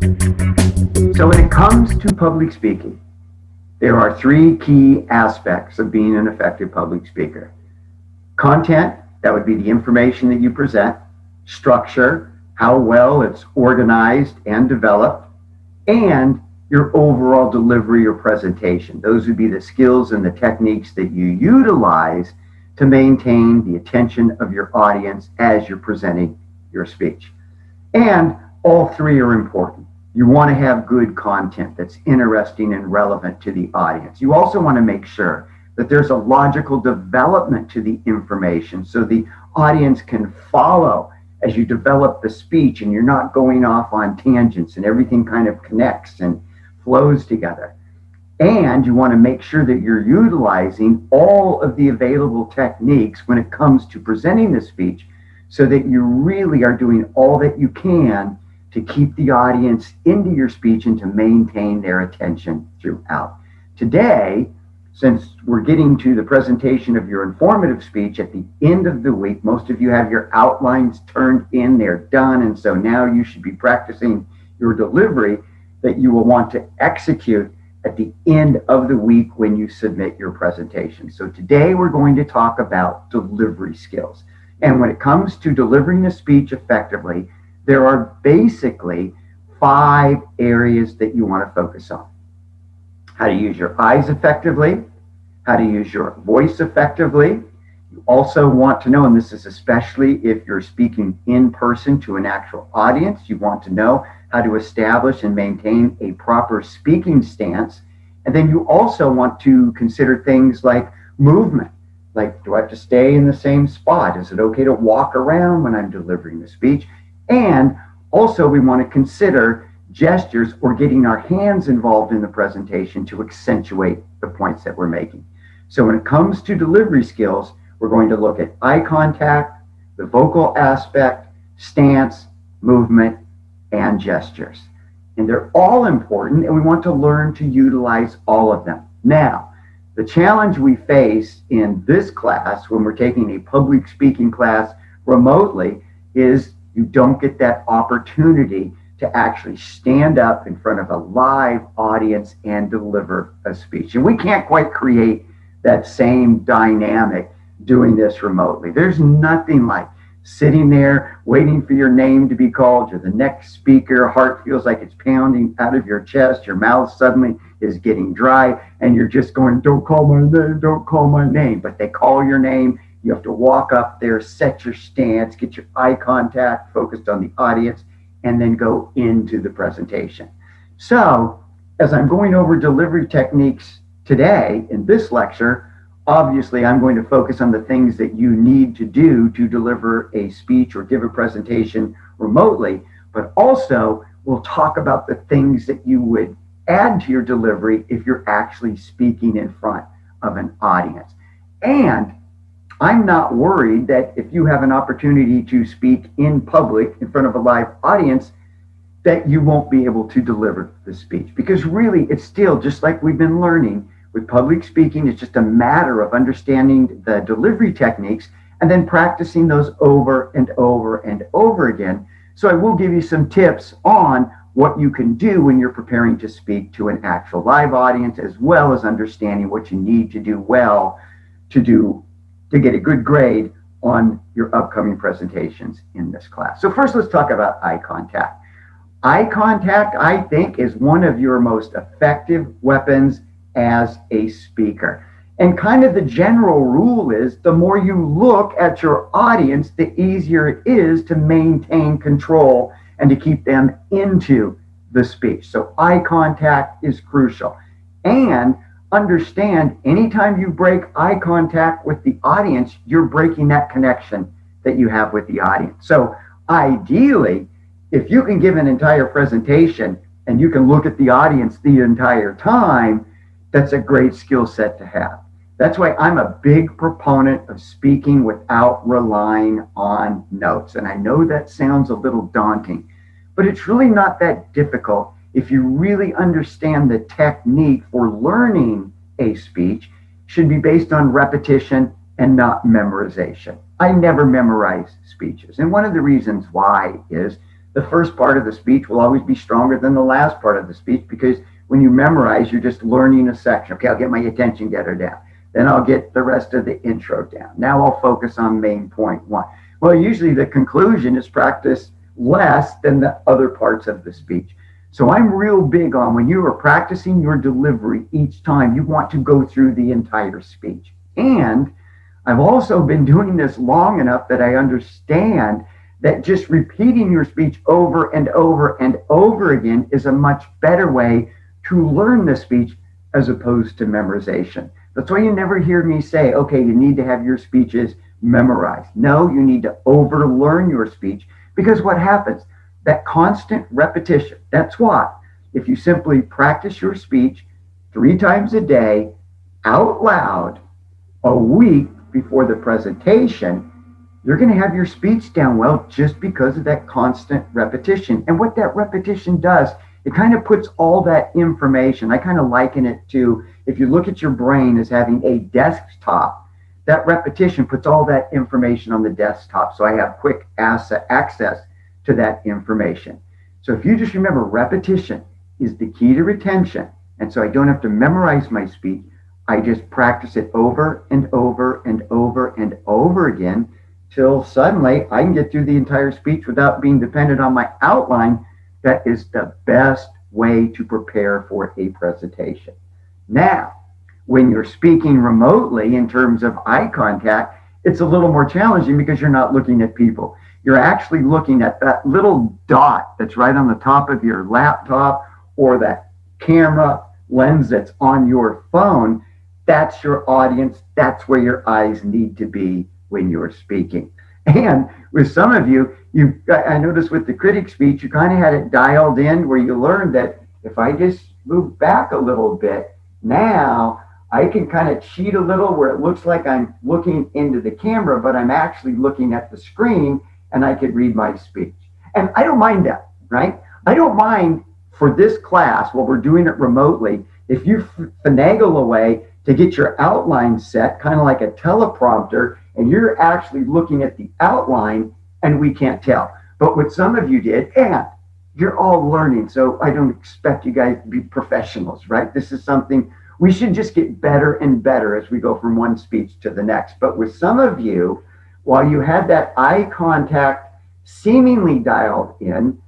So when it comes to public speaking, there are three key aspects of being an effective public speaker. Content, that would be the information that you present. Structure, how well it's organized and developed. And your overall delivery or presentation. Those would be the skills and the techniques that you utilize to maintain the attention of your audience as you're presenting your speech. And all three are important. You want to have good content that's interesting and relevant to the audience. You also want to make sure that there's a logical development to the information so the audience can follow as you develop the speech and you're not going off on tangents and everything kind of connects and flows together. And you want to make sure that you're utilizing all of the available techniques when it comes to presenting the speech so that you really are doing all that you can to keep the audience into your speech and to maintain their attention throughout. Today, since we're getting to the presentation of your informative speech at the end of the week, most of you have your outlines turned in, they're done, and so now you should be practicing your delivery that you will want to execute at the end of the week when you submit your presentation. So today we're going to talk about delivery skills. And when it comes to delivering a speech effectively, there are basically 5 areas that you want to focus on. How to use your eyes effectively, how to use your voice effectively. You also want to know, and this is especially if you're speaking in person to an actual audience, you want to know how to establish and maintain a proper speaking stance. And then you also want to consider things like movement. Like, do I have to stay in the same spot? Is it okay to walk around when I'm delivering the speech? And also we want to consider gestures or getting our hands involved in the presentation to accentuate the points that we're making. So when it comes to delivery skills, we're going to look at eye contact, the vocal aspect, stance, movement, and gestures. And they're all important, and we want to learn to utilize all of them. Now, the challenge we face in this class when we're taking a public speaking class remotely is you don't get that opportunity to actually stand up in front of a live audience and deliver a speech. And we can't quite create that same dynamic doing this remotely. There's nothing like sitting there waiting for your name to be called. You're the next speaker, heart feels like it's pounding out of your chest, your mouth suddenly is getting dry, and you're just going, don't call my name, don't call my name. But they call your name. You have to walk up there, set your stance, get your eye contact focused on the audience, and then go into the presentation. So, as I'm going over delivery techniques today in this lecture, obviously I'm going to focus on the things that you need to do to deliver a speech or give a presentation remotely, but also we'll talk about the things that you would add to your delivery if you're actually speaking in front of an audience. And I'm not worried that if you have an opportunity to speak in public in front of a live audience, that you won't be able to deliver the speech. Because really, it's still just like we've been learning with public speaking, it's just a matter of understanding the delivery techniques and then practicing those over and over and over again. So I will give you some tips on what you can do when you're preparing to speak to an actual live audience, as well as understanding what you need to do well to get a good grade on your upcoming presentations in this class. So first, let's talk about eye contact. Eye contact, I think, is one of your most effective weapons as a speaker. And kind of the general rule is the more you look at your audience, the easier it is to maintain control and to keep them into the speech. So eye contact is crucial. And understand, anytime you break eye contact with the audience, you're breaking that connection that you have with the audience. So ideally, if you can give an entire presentation and you can look at the audience the entire time, that's a great skill set to have. That's why I'm a big proponent of speaking without relying on notes. And I know that sounds a little daunting, but it's really not that difficult if you really understand the technique for learning a speech. Should be based on repetition and not memorization. I never memorize speeches. And one of the reasons why is The first part of the speech will always be stronger than the last part of the speech, because when you memorize, you're just learning a section. Okay, I'll get my attention getter down. Then I'll get the rest of the intro down. Now I'll focus on main point one. Well, usually the conclusion is practice less than the other parts of the speech. So I'm real big on, when you are practicing your delivery each time, you want to go through the entire speech. And I've also been doing this long enough that I understand that just repeating your speech over and over and over again is a much better way to learn the speech as opposed to memorization. That's why you never hear me say, okay, you need to have your speeches memorized. No, you need to overlearn your speech, because what happens? That constant repetition, that's why if you simply practice your speech 3 times a day out loud a week before the presentation, you're going to have your speech down well, just because of that constant repetition. And what that repetition does, it kind of puts all that information, I kind of liken it to, if you look at your brain as having a desktop, that repetition puts all that information on the desktop. So I have quick access to that information. So if you just remember, repetition is the key to retention. And so I don't have to memorize my speech. I just practice it over and over and over and over again, till suddenly I can get through the entire speech without being dependent on my outline. That is the best way to prepare for a presentation. Now, when you're speaking remotely, in terms of eye contact, it's a little more challenging, because you're not looking at people. You're actually looking at that little dot that's right on the top of your laptop, or that camera lens that's on your phone. That's your audience. That's where your eyes need to be when you're speaking. And with some of you, I noticed with the critic speech, you kind of had it dialed in, where you learned that if I just move back a little bit, now I can kind of cheat a little, where it looks like I'm looking into the camera, but I'm actually looking at the screen, and I could read my speech. And I don't mind that, right? I don't mind for this class, while we're doing it remotely, if you finagle a way to get your outline set, kind of like a teleprompter, and you're actually looking at the outline and we can't tell. But what some of you did, and you're all learning, so I don't expect you guys to be professionals, right? This is something we should just get better and better as we go from one speech to the next. But with some of you, while you had that eye contact seemingly dialed in,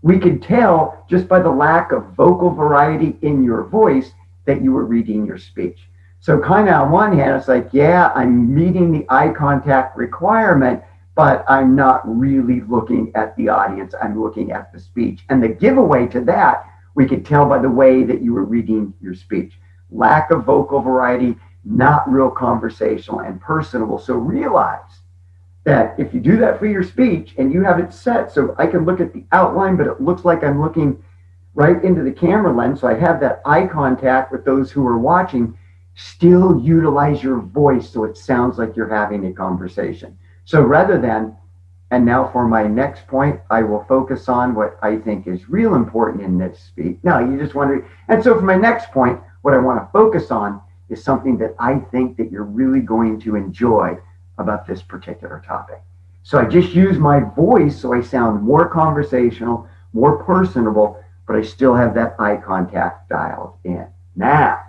we could tell just by the lack of vocal variety in your voice that you were reading your speech. So kind of on one hand, it's like, yeah, I'm meeting the eye contact requirement, but I'm not really looking at the audience. I'm looking at the speech. And the giveaway to that, we could tell by the way that you were reading your speech. Lack of vocal variety, not real conversational and personable. So realize that if you do that for your speech, and you have it set so I can look at the outline, but it looks like I'm looking right into the camera lens, so I have that eye contact with those who are watching, still utilize your voice so it sounds like you're having a conversation. So rather than, and now for my next point, I will focus on what I think is real important in this speech. Now, you just wonder, and so for my next point, what I want to focus on is something that I think that you're really going to enjoy about this particular topic. So I just use my voice so I sound more conversational, more personable, but I still have that eye contact dialed in. Now,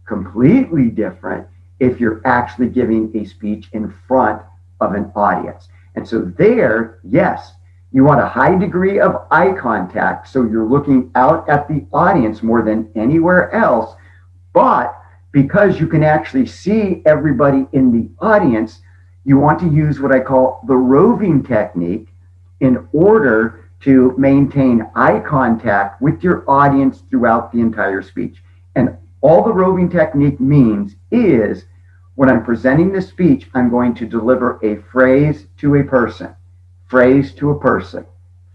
completely different if you're actually giving a speech in front of an audience. And so there, yes, you want a high degree of eye contact, so you're looking out at the audience more than anywhere else. But because you can actually see everybody in the audience, you want to use what I call the roving technique in order to maintain eye contact with your audience throughout the entire speech. And all the roving technique means is, when I'm presenting the speech, I'm going to deliver a phrase to a person, phrase to a person,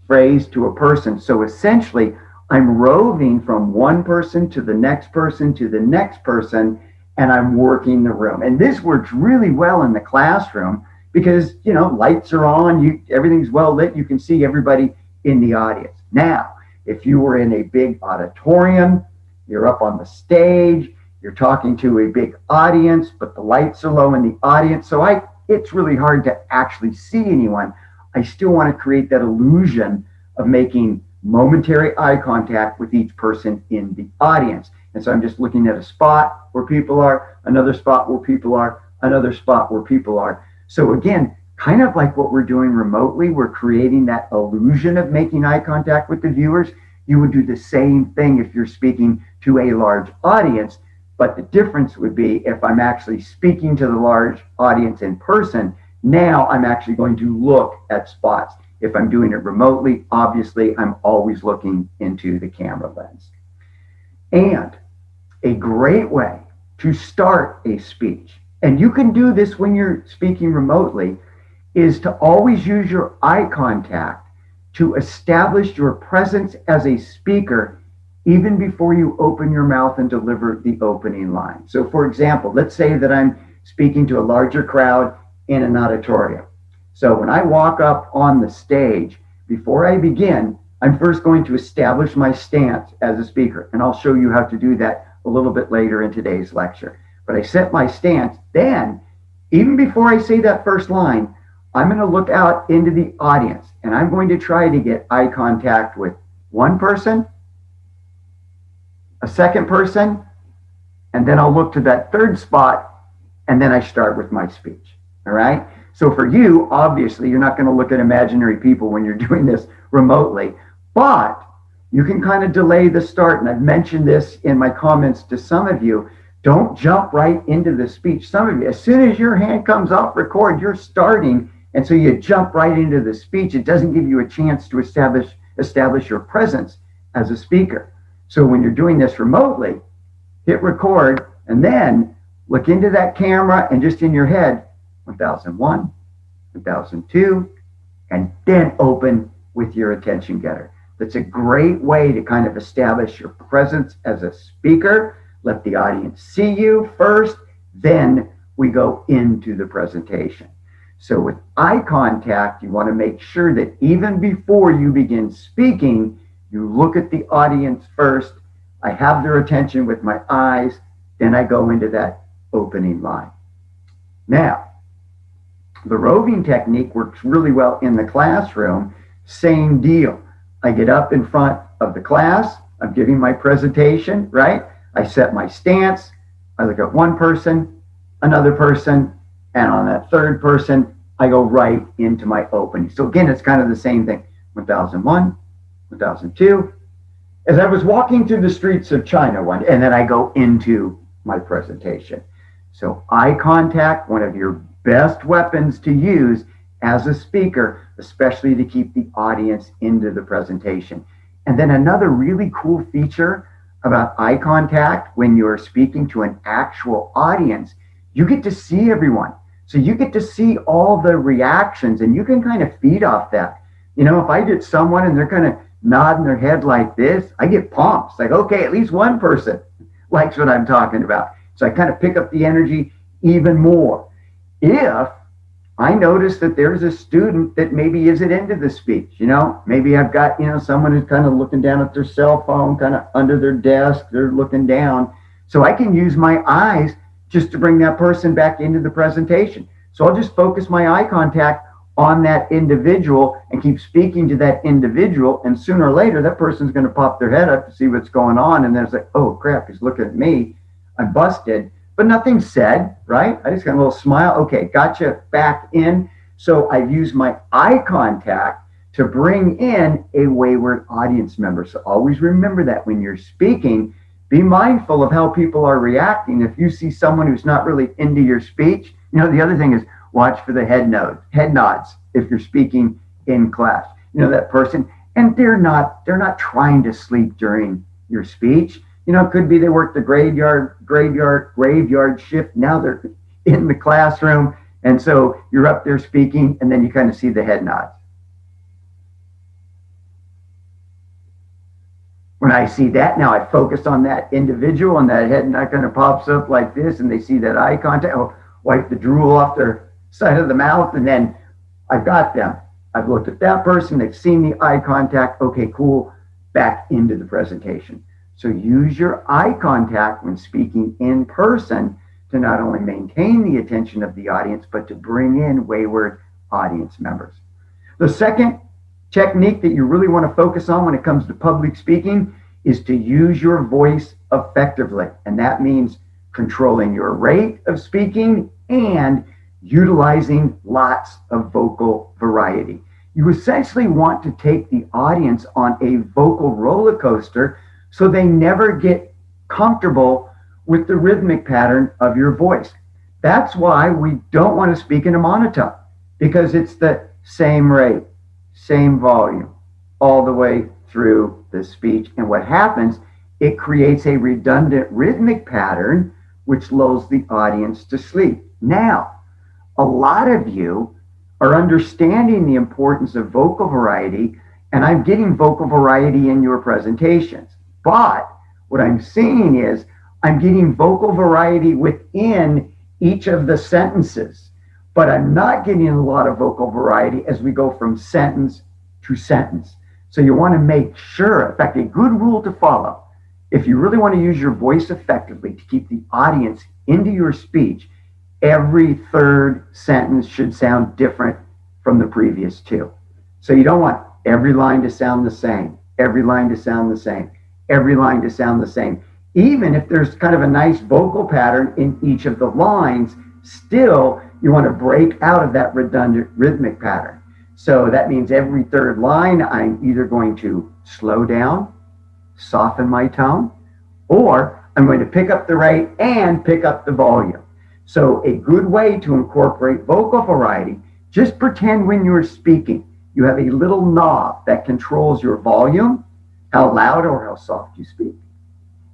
phrase to a person. So essentially, I'm roving from one person to the next person to the next person, and I'm working the room. And this works really well in the classroom because, you know, lights are on, everything's well lit, you can see everybody in the audience. Now, if you were in a big auditorium, you're up on the stage, you're talking to a big audience, but the lights are low in the audience, so it's really hard to actually see anyone. I still want to create that illusion of making momentary eye contact with each person in the audience. And so I'm just looking at a spot where people are, another spot where people are, another spot where people are. So again, kind of like what we're doing remotely, we're creating that illusion of making eye contact with the viewers. You would do the same thing if you're speaking to a large audience, but the difference would be if I'm actually speaking to the large audience in person, now I'm actually going to look at spots. If I'm doing it remotely, obviously I'm always looking into the camera lens. And a great way to start a speech, and you can do this when you're speaking remotely, is to always use your eye contact to establish your presence as a speaker even before you open your mouth and deliver the opening line. So for example, let's say that I'm speaking to a larger crowd in an auditorium. So when I walk up on the stage, before I begin, I'm first going to establish my stance as a speaker, and I'll show you how to do that a little bit later in today's lecture. But I set my stance, then, even before I say that first line, I'm going to look out into the audience, and I'm going to try to get eye contact with one person, a second person, and then I'll look to that third spot, and then I start with my speech. All right? So for you, obviously, you're not going to look at imaginary people when you're doing this remotely, but you can kind of delay the start. And I've mentioned this in my comments to some of you. Don't jump right into the speech. Some of you, as soon as your hand comes off record, you're starting. And so you jump right into the speech. It doesn't give you a chance to establish your presence as a speaker. So when you're doing this remotely, hit record and then look into that camera and just in your head, 1001, 1002, and then open with your attention getter. That's a great way to kind of establish your presence as a speaker. Let the audience see you first, then we go into the presentation. So with eye contact, you want to make sure that even before you begin speaking, you look at the audience first. I have their attention with my eyes, then I go into that opening line. Now, the roving technique works really well in the classroom. Same deal. I get up in front of the class. I'm giving my presentation, right? I set my stance. I look at one person, another person, and on that third person, I go right into my opening. So again, it's kind of the same thing. 1001, 1002. As I was walking through the streets of China and then I go into my presentation. So eye contact, one of your best weapons to use as a speaker, especially to keep the audience into the presentation. And then another really cool feature about eye contact when you're speaking to an actual audience, you get to see everyone. So you get to see all the reactions and you can kind of feed off that. You know, if I get someone and they're kind of nodding their head like this, I get pumped. It's like, okay, at least one person likes what I'm talking about. So I kind of pick up the energy even more. If I notice that there's a student that maybe isn't into the speech, you know, maybe I've got, you know, someone who's kind of looking down at their cell phone, kind of under their desk, they're looking down. So I can use my eyes just to bring that person back into the presentation. So I'll just focus my eye contact on that individual and keep speaking to that individual. And sooner or later, that person's going to pop their head up to see what's going on. And then it's like, oh crap, he's looking at me. I'm busted. But nothing's said, right? I just got a little smile. Okay, gotcha, back in. So I've used my eye contact to bring in a wayward audience member. So always remember that when you're speaking, be mindful of how people are reacting. If you see someone who's not really into your speech, you know, the other thing is watch for the head nods if you're speaking in class. You know, that person, and they're not trying to sleep during your speech. You know, it could be they worked the graveyard shift. Now they're in the classroom. And so you're up there speaking, and then you kind of see the head nods. When I see that, now I focus on that individual, and that head nod kind of pops up like this, and they see that eye contact. I'll wipe the drool off their side of the mouth, and then I've got them. I've looked at that person. They've seen the eye contact. Okay, cool. Back into the presentation. So use your eye contact when speaking in person to not only maintain the attention of the audience, but to bring in wayward audience members. The second technique that you really want to focus on when it comes to public speaking is to use your voice effectively. And that means controlling your rate of speaking and utilizing lots of vocal variety. You essentially want to take the audience on a vocal roller coaster so they never get comfortable with the rhythmic pattern of your voice. That's why we don't want to speak in a monotone, because it's the same rate, same volume, all the way through the speech. And what happens, it creates a redundant rhythmic pattern which lulls the audience to sleep. Now, a lot of you are understanding the importance of vocal variety, and I'm getting vocal variety in your presentations. But what I'm seeing is I'm getting vocal variety within each of the sentences, but I'm not getting a lot of vocal variety as we go from sentence to sentence. So you want to make sure, in fact, a good rule to follow, if you really want to use your voice effectively to keep the audience into your speech, every third sentence should sound different from the previous two. So you don't want every line to sound the same, every line to sound the same, every line to sound the same. Even if there's kind of a nice vocal pattern in each of the lines, still you want to break out of that redundant rhythmic pattern. So that means every third line, I'm either going to slow down, soften my tone, or I'm going to pick up the rate and pick up the volume. So a good way to incorporate vocal variety, just pretend when you're speaking, you have a little knob that controls your volume, how loud or how soft you speak.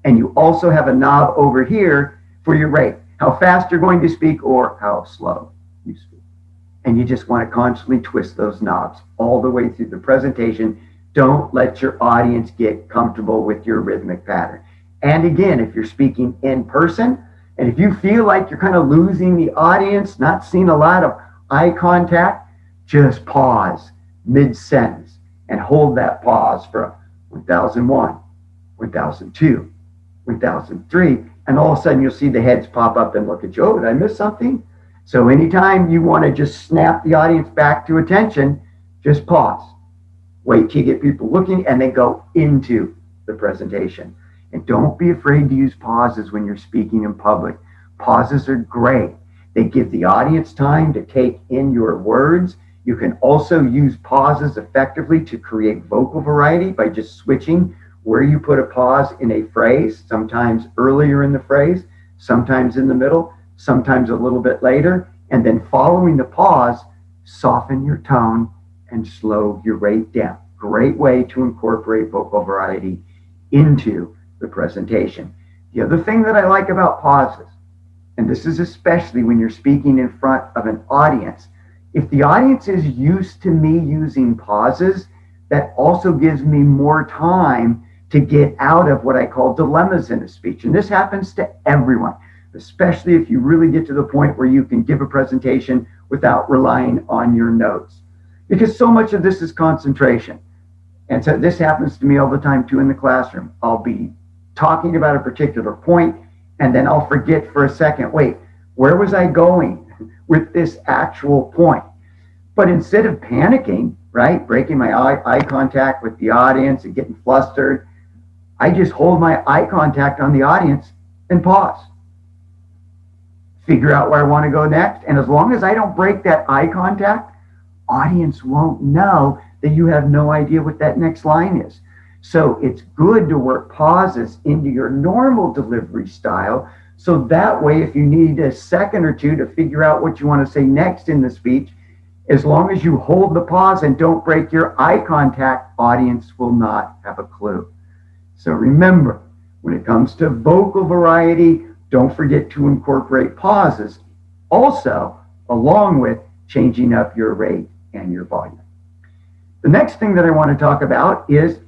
And you also have a knob over here for your rate, how fast you're going to speak or how slow you speak. And you just want to constantly twist those knobs all the way through the presentation. Don't let your audience get comfortable with your rhythmic pattern. And again, if you're speaking in person, and if you feel like you're kind of losing the audience, not seeing a lot of eye contact, just pause mid-sentence and hold that pause for 1001, 1002, 1003, and all of a sudden you'll see the heads pop up and look at you. Oh, did I miss something? So anytime you want to just snap the audience back to attention, just pause. Wait till you get people looking and then go into the presentation. And don't be afraid to use pauses when you're speaking in public. Pauses are great. They give the audience time to take in your words. You can also use pauses effectively to create vocal variety by just switching where you put a pause in a phrase, sometimes earlier in the phrase, sometimes in the middle, sometimes a little bit later, and then following the pause, soften your tone and slow your rate down. Great way to incorporate vocal variety into the presentation. The other thing that I like about pauses, and this is especially when you're speaking in front of an audience, if the audience is used to me using pauses, that also gives me more time to get out of what I call dilemmas in a speech. And this happens to everyone, especially if you really get to the point where you can give a presentation without relying on your notes. Because so much of this is concentration. And so this happens to me all the time too in the classroom. I'll be talking about a particular point, and then I'll forget for a second, wait, where was I going with this actual point? But instead of panicking, right, breaking my eye contact with the audience and getting flustered, I just hold my eye contact on the audience and pause. Figure out where I want to go next. And as long as I don't break that eye contact, audience won't know that you have no idea what that next line is. So it's good to work pauses into your normal delivery style. So that way, if you need a second or two to figure out what you want to say next in the speech, as long as you hold the pause and don't break your eye contact, audience will not have a clue. So remember, when it comes to vocal variety, don't forget to incorporate pauses, also along with changing up your rate and your volume. The next thing that I want to talk about is,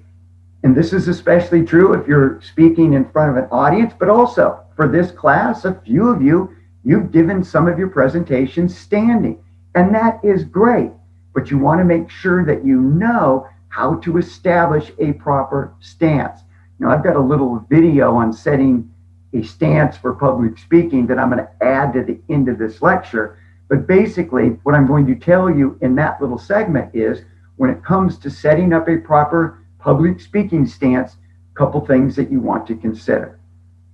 and this is especially true if you're speaking in front of an audience, but also for this class, a few of you, you've given some of your presentations standing, and that is great, but you want to make sure that you know how to establish a proper stance. Now, I've got a little video on setting a stance for public speaking that I'm going to add to the end of this lecture. But basically, what I'm going to tell you in that little segment is when it comes to setting up a proper public speaking stance, a couple things that you want to consider.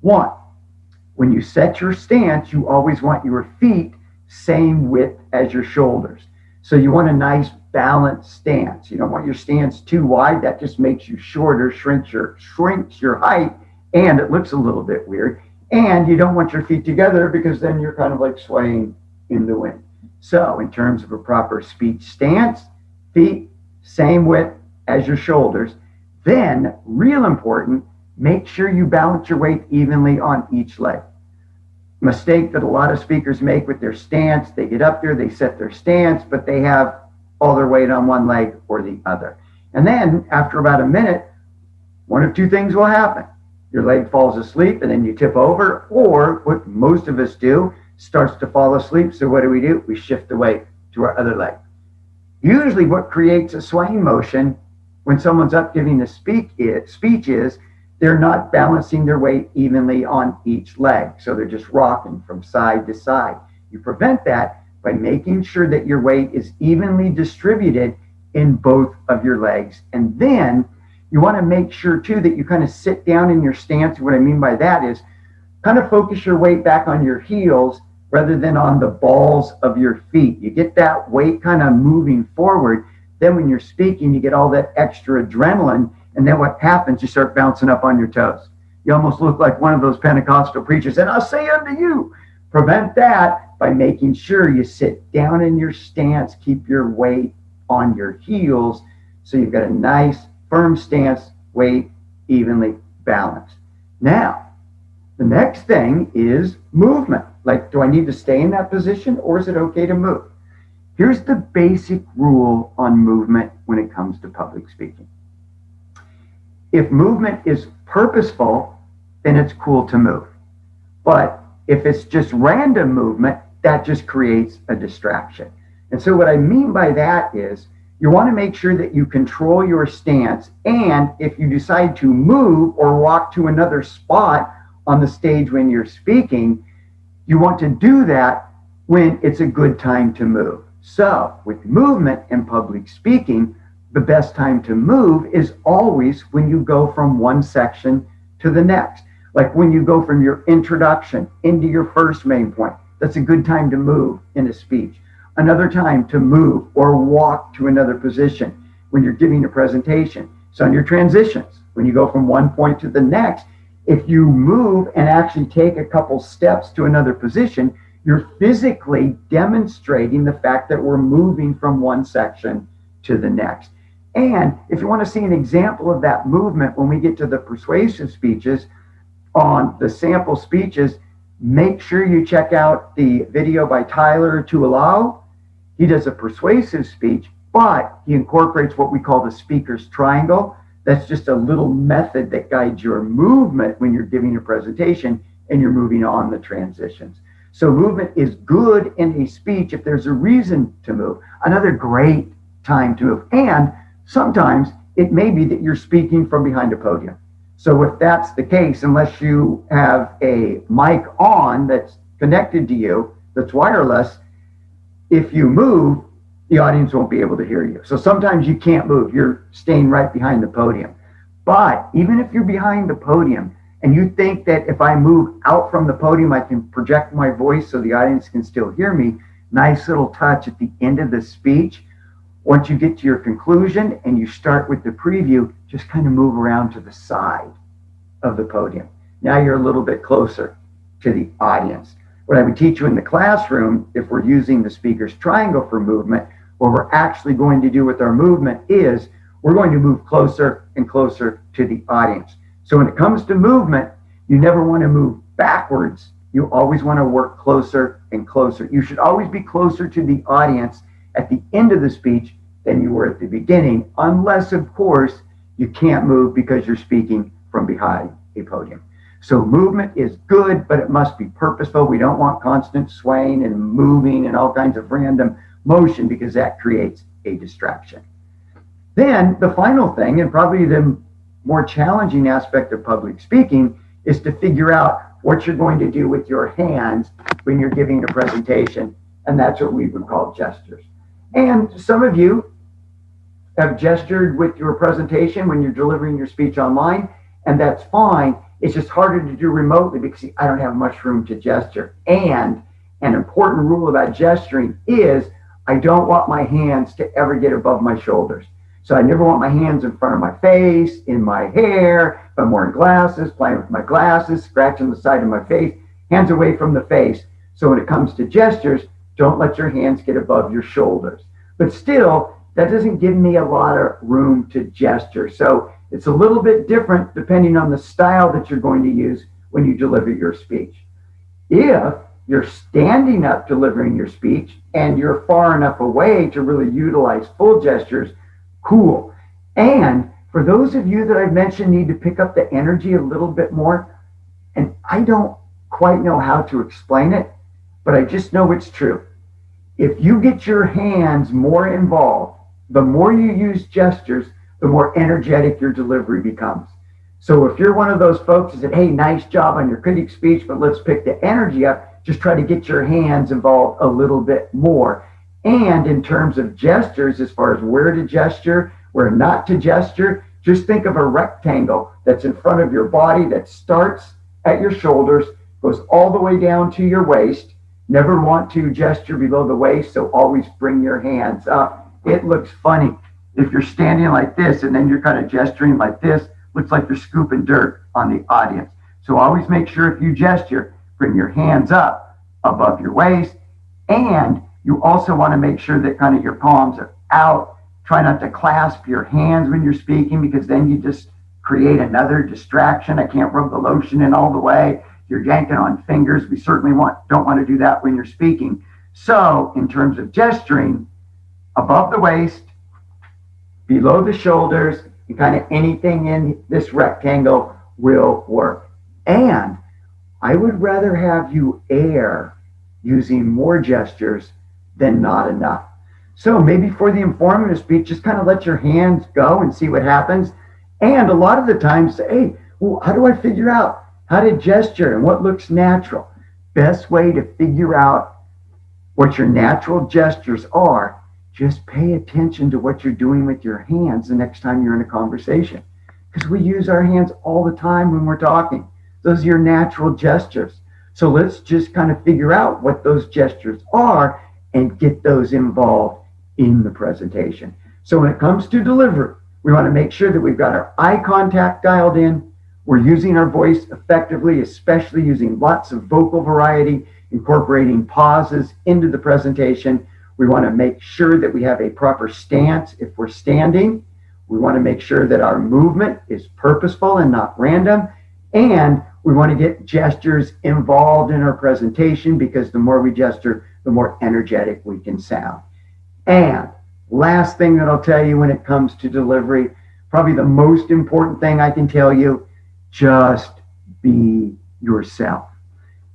One, when you set your stance, you always want your feet same width as your shoulders. So you want a nice balanced stance. You don't want your stance too wide. That just makes you shorter, shrinks your height, and it looks a little bit weird. And you don't want your feet together because then you're kind of like swaying in the wind. So in terms of a proper speech stance, feet same width as your shoulders. Then, real important, make sure you balance your weight evenly on each leg. Mistake that a lot of speakers make with their stance, they get up there, they set their stance, but they have all their weight on one leg or the other. And then after about a minute, one of two things will happen. Your leg falls asleep and then you tip over, or what most of us do, starts to fall asleep. So what do? We shift the weight to our other leg. Usually what creates a swaying motion when someone's up giving a speech is they're not balancing their weight evenly on each leg. So they're just rocking from side to side. You prevent that by making sure that your weight is evenly distributed in both of your legs. And then you want to make sure too that you kind of sit down in your stance. What I mean by that is kind of focus your weight back on your heels rather than on the balls of your feet. You get that weight kind of moving forward. Then when you're speaking, you get all that extra adrenaline. And then what happens, you start bouncing up on your toes. You almost look like one of those Pentecostal preachers. And I'll say unto you, prevent that by making sure you sit down in your stance, keep your weight on your heels. So you've got a nice, firm stance, weight evenly balanced. Now, the next thing is movement. Like, do I need to stay in that position or is it okay to move? Here's the basic rule on movement when it comes to public speaking. If movement is purposeful, then it's cool to move. But if it's just random movement, that just creates a distraction. And so what I mean by that is you want to make sure that you control your stance. And if you decide to move or walk to another spot on the stage when you're speaking, you want to do that when it's a good time to move. So with movement and public speaking, the best time to move is always when you go from one section to the next. Like when you go from your introduction into your first main point, that's a good time to move in a speech. Another time to move or walk to another position when you're giving a presentation. So on your transitions, when you go from one point to the next, if you move and actually take a couple steps to another position, you're physically demonstrating the fact that we're moving from one section to the next. And if you want to see an example of that movement, when we get to the persuasive speeches, on the sample speeches, make sure you check out the video by Tyler Tuilau. He does a persuasive speech, but he incorporates what we call the speaker's triangle. That's just a little method that guides your movement when you're giving a presentation and you're moving on the transitions. So movement is good in a speech if there's a reason to move. Another great time to move. And sometimes it may be that you're speaking from behind a podium. So if that's the case, unless you have a mic on that's connected to you, that's wireless, if you move, the audience won't be able to hear you. So sometimes you can't move. You're staying right behind the podium. But even if you're behind the podium and you think that if I move out from the podium, I can project my voice so the audience can still hear me, nice little touch at the end of the speech. Once you get to your conclusion and you start with the preview, just kind of move around to the side of the podium. Now you're a little bit closer to the audience. What I would teach you in the classroom, if we're using the speaker's triangle for movement, what we're actually going to do with our movement is we're going to move closer and closer to the audience. So when it comes to movement, you never want to move backwards. You always want to work closer and closer. You should always be closer to the audience at the end of the speech than you were at the beginning, unless, of course, you can't move because you're speaking from behind a podium. So movement is good, but it must be purposeful. We don't want constant swaying and moving and all kinds of random motion because that creates a distraction. Then the final thing, and probably the more challenging aspect of public speaking, is to figure out what you're going to do with your hands when you're giving a presentation, and that's what we would call gestures. And some of you have gestured with your presentation when you're delivering your speech online, and that's fine. It's just harder to do remotely because see, I don't have much room to gesture. And an important rule about gesturing is I don't want my hands to ever get above my shoulders. So I never want my hands in front of my face, in my hair, if I'm wearing glasses, playing with my glasses, scratching the side of my face, hands away from the face. So when it comes to gestures, don't let your hands get above your shoulders. But still, that doesn't give me a lot of room to gesture. So it's a little bit different depending on the style that you're going to use when you deliver your speech. If you're standing up delivering your speech and you're far enough away to really utilize full gestures, cool. And for those of you that I've mentioned need to pick up the energy a little bit more, and I don't quite know how to explain it, but I just know it's true. If you get your hands more involved, the more you use gestures, the more energetic your delivery becomes. So if you're one of those folks that said, hey, nice job on your critic speech, but let's pick the energy up, just try to get your hands involved a little bit more. And in terms of gestures, as far as where to gesture, where not to gesture, just think of a rectangle that's in front of your body that starts at your shoulders, goes all the way down to your waist. Never want to gesture below the waist, so always bring your hands up. It looks funny if you're standing like this and then you're kind of gesturing like this, looks like you're scooping dirt on the audience. So always make sure if you gesture, bring your hands up above your waist, and you also want to make sure that kind of your palms are out. Try not to clasp your hands when you're speaking because then you just create another distraction. I can't rub the lotion in all the way. You're yanking on fingers. We certainly don't want to do that when you're speaking. So in terms of gesturing, above the waist, below the shoulders, and kind of anything in this rectangle will work. And I would rather have you err using more gestures than not enough. So maybe for the informative speech, just kind of let your hands go and see what happens. And a lot of the times, hey, well, how do I figure out how to gesture and what looks natural? Best way to figure out what your natural gestures are, just pay attention to what you're doing with your hands the next time you're in a conversation. Because we use our hands all the time when we're talking. Those are your natural gestures. So let's just kind of figure out what those gestures are and get those involved in the presentation. So when it comes to delivery, we want to make sure that we've got our eye contact dialed in. We're using our voice effectively, especially using lots of vocal variety, incorporating pauses into the presentation. We want to make sure that we have a proper stance if we're standing. We want to make sure that our movement is purposeful and not random. And we want to get gestures involved in our presentation because the more we gesture, the more energetic we can sound. And last thing that I'll tell you when it comes to delivery, probably the most important thing I can tell you, just be yourself.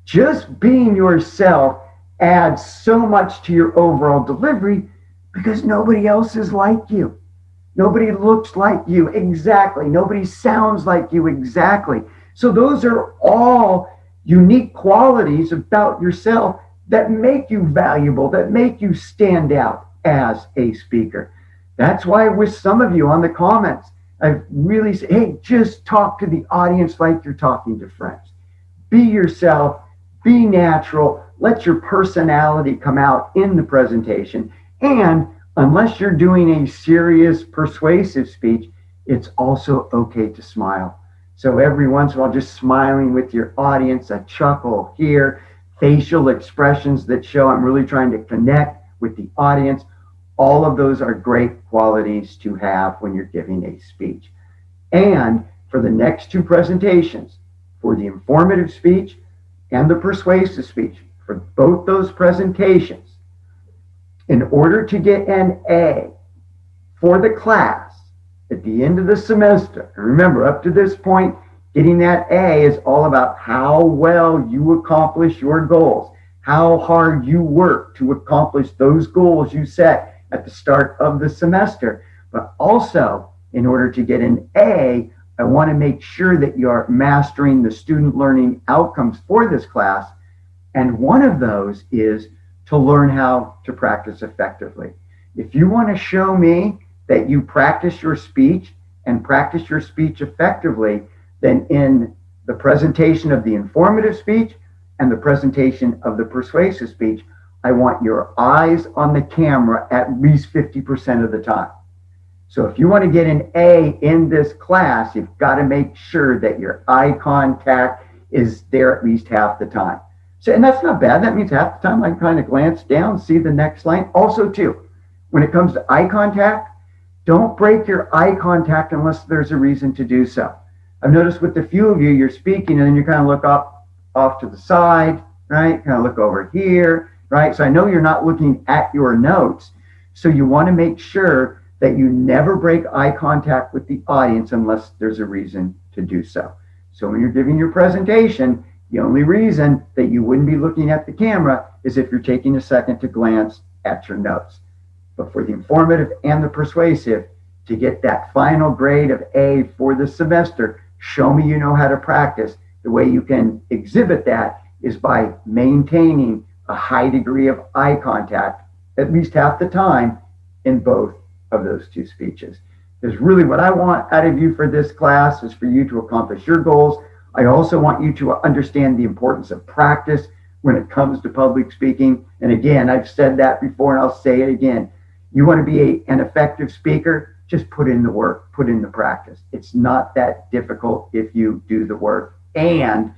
Just being yourself adds so much to your overall delivery because nobody else is like you. Nobody looks like you exactly. Nobody sounds like you exactly. So those are all unique qualities about yourself that make you valuable, that make you stand out as a speaker. That's why with some of you on the comments, I've really said, hey, just talk to the audience like you're talking to friends. Be yourself, be natural, let your personality come out in the presentation. And unless you're doing a serious persuasive speech, it's also okay to smile. So every once in a while, just smiling with your audience, a chuckle here, facial expressions that show I'm really trying to connect with the audience. All of those are great qualities to have when you're giving a speech. And for the next two presentations, for the informative speech and the persuasive speech, for both those presentations, in order to get an A for the class at the end of the semester, and remember, up to this point, getting that A is all about how well you accomplish your goals, how hard you work to accomplish those goals you set at the start of the semester. But also, in order to get an A, I want to make sure that you are mastering the student learning outcomes for this class. And one of those is to learn how to practice effectively. If you want to show me that you practice your speech and practice your speech effectively, then in the presentation of the informative speech and the presentation of the persuasive speech, I want your eyes on the camera at least 50% of the time. So if you want to get an A in this class, you've got to make sure that your eye contact is there at least half the time. So, and that's not bad. That means half the time I can kind of glance down, see the next line. Also, too, when it comes to eye contact, don't break your eye contact unless there's a reason to do so. I've noticed with a few of you, you're speaking and then you kind of look up off to the side, right? Kind of look over here, right? So I know you're not looking at your notes. So you want to make sure that you never break eye contact with the audience unless there's a reason to do so. So when you're giving your presentation, the only reason that you wouldn't be looking at the camera is if you're taking a second to glance at your notes. But for the informative and the persuasive, to get that final grade of A for the semester, show me you know how to practice. The way you can exhibit that is by maintaining a high degree of eye contact at least half the time in both of those two speeches. Because really what I want out of you for this class is for you to accomplish your goals. I also want you to understand the importance of practice when it comes to public speaking. And again, I've said that before and I'll say it again. You want to be an effective speaker, just put in the work, put in the practice. It's not that difficult if you do the work. And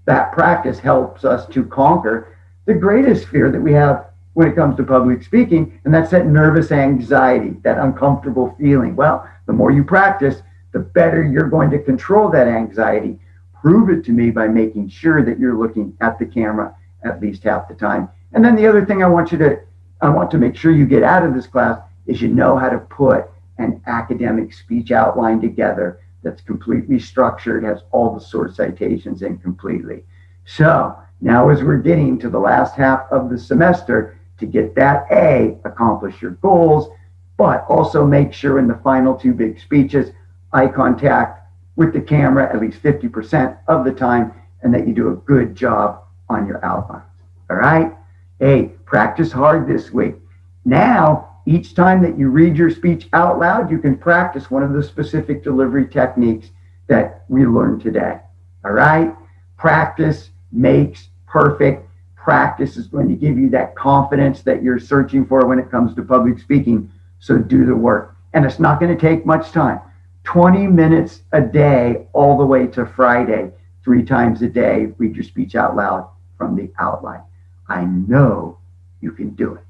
that practice helps us to conquer the greatest fear that we have when it comes to public speaking, and that's that nervous anxiety, that uncomfortable feeling. Well, the more you practice, the better you're going to control that anxiety. Prove it to me by making sure that you're looking at the camera at least half the time. And then the other thing I want to make sure you get out of this class is you know how to put an academic speech outline together that's completely structured, has all the source citations in completely. So now as we're getting to the last half of the semester, to get that A, accomplish your goals, but also make sure in the final two big speeches, eye contact with the camera at least 50% of the time, and that you do a good job on your outlines. All right? Hey, practice hard this week. Now, each time that you read your speech out loud, you can practice one of the specific delivery techniques that we learned today. All right? Practice makes perfect. Practice is going to give you that confidence that you're searching for when it comes to public speaking. So do the work. And it's not going to take much time. 20 minutes a day, all the way to Friday, 3 times a day, read your speech out loud from the outline. I know you can do it.